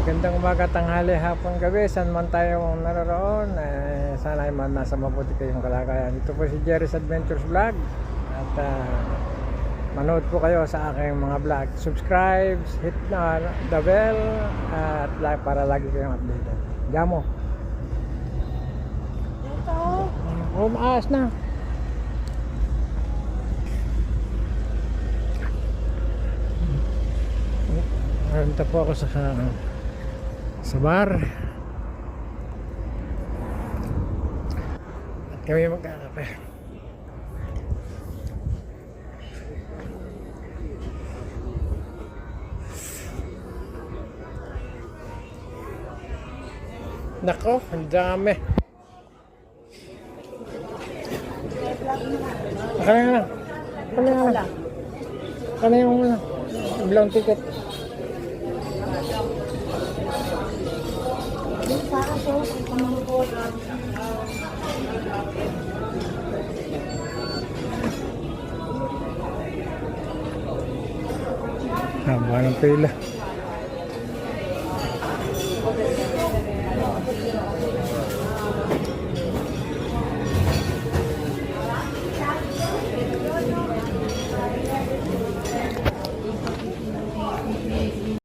Magandang umaga, tanghali, hapon, gabi, saan man tayo naroroon. Sana ay nasa mabuti kayong kalagayan. Ito po si Jerry's Adventures Vlog. At manood po kayo sa aking mga vlog. Subscribe, hit na the bell at para lagi kayong updated. Jamo. Ito. Maas na. Punta po ako sa bar at kami magkakape. Nako, ang dami. Kaya yung blown ticket. Haba ng pila.